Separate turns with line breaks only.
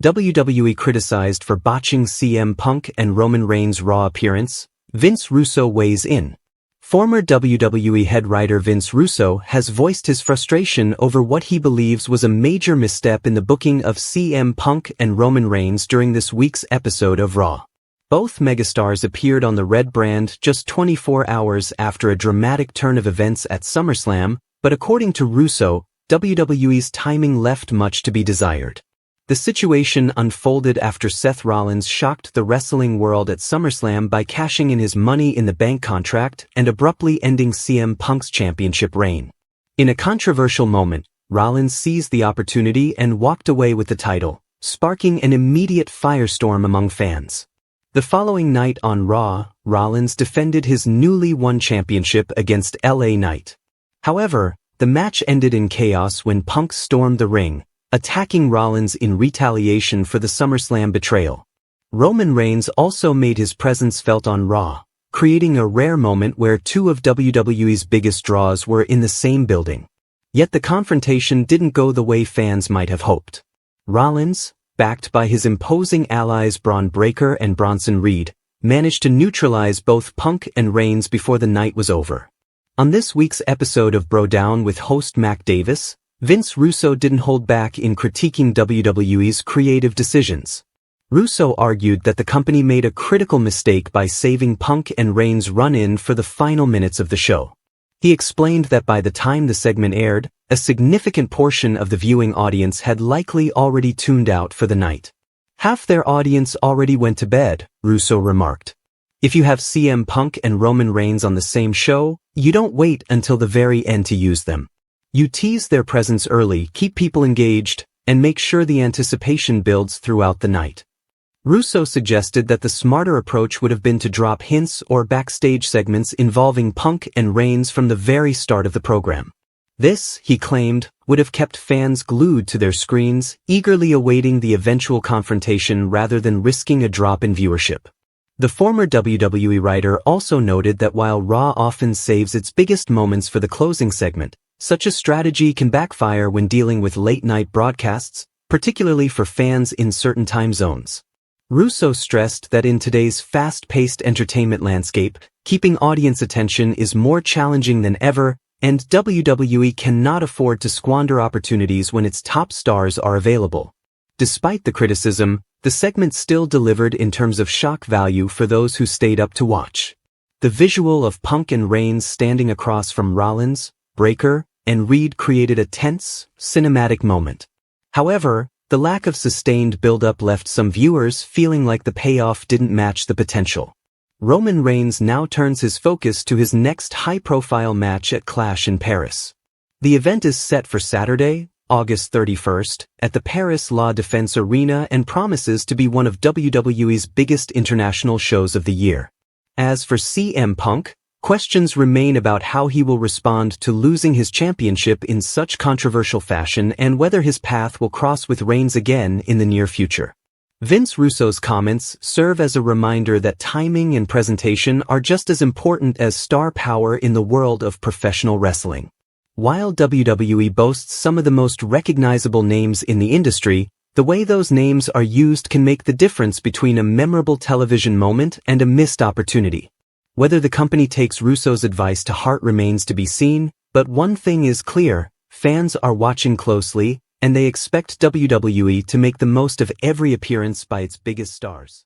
WWE criticized for botching CM Punk and Roman Reigns' Raw appearance, Vince Russo weighs in. Former WWE head writer Vince Russo has voiced his frustration over what he believes was a major misstep in the booking of CM Punk and Roman Reigns during this week's episode of Raw. Both megastars appeared on the red brand just 24 hours after a dramatic turn of events at SummerSlam, but according to Russo, WWE's timing left much to be desired. The situation unfolded after Seth Rollins shocked the wrestling world at SummerSlam by cashing in his Money in the Bank contract and abruptly ending CM Punk's championship reign. In a controversial moment, Rollins seized the opportunity and walked away with the title, sparking an immediate firestorm among fans. The following night on Raw, Rollins defended his newly won championship against LA Knight. However, the match ended in chaos when Punk stormed the ring, attacking Rollins in retaliation for the SummerSlam betrayal. Roman Reigns also made his presence felt on Raw, creating a rare moment where two of WWE's biggest draws were in the same building. Yet the confrontation didn't go the way fans might have hoped. Rollins, backed by his imposing allies Braun Breaker and Bronson Reed, managed to neutralize both Punk and Reigns before the night was over. On this week's episode of Bro Down with host Mac Davis, Vince Russo didn't hold back in critiquing WWE's creative decisions. Russo argued that the company made a critical mistake by saving Punk and Reigns' run-in for the final minutes of the show. He explained that by the time the segment aired, a significant portion of the viewing audience had likely already tuned out for the night. Half their audience already went to bed, Russo remarked. If you have CM Punk and Roman Reigns on the same show, you don't wait until the very end to use them. You tease their presence early, keep people engaged, and make sure the anticipation builds throughout the night. Russo suggested that the smarter approach would have been to drop hints or backstage segments involving Punk and Reigns from the very start of the program. This, he claimed, would have kept fans glued to their screens, eagerly awaiting the eventual confrontation rather than risking a drop in viewership. The former WWE writer also noted that while Raw often saves its biggest moments for the closing segment, such a strategy can backfire when dealing with late-night broadcasts, particularly for fans in certain time zones. Russo stressed that in today's fast-paced entertainment landscape, keeping audience attention is more challenging than ever, and WWE cannot afford to squander opportunities when its top stars are available. Despite the criticism, the segment still delivered in terms of shock value for those who stayed up to watch. The visual of Punk and Reigns standing across from Rollins, Breaker, and Reed created a tense, cinematic moment. However, the lack of sustained build-up left some viewers feeling like the payoff didn't match the potential. Roman Reigns now turns his focus to his next high-profile match at Clash in Paris. The event is set for Saturday, August 31st, at the Paris La Défense Arena and promises to be one of WWE's biggest international shows of the year. As for CM Punk, questions remain about how he will respond to losing his championship in such controversial fashion and whether his path will cross with Reigns again in the near future. Vince Russo's comments serve as a reminder that timing and presentation are just as important as star power in the world of professional wrestling. While WWE boasts some of the most recognizable names in the industry, the way those names are used can make the difference between a memorable television moment and a missed opportunity. Whether the company takes Russo's advice to heart remains to be seen, but one thing is clear, fans are watching closely, and they expect WWE to make the most of every appearance by its biggest stars.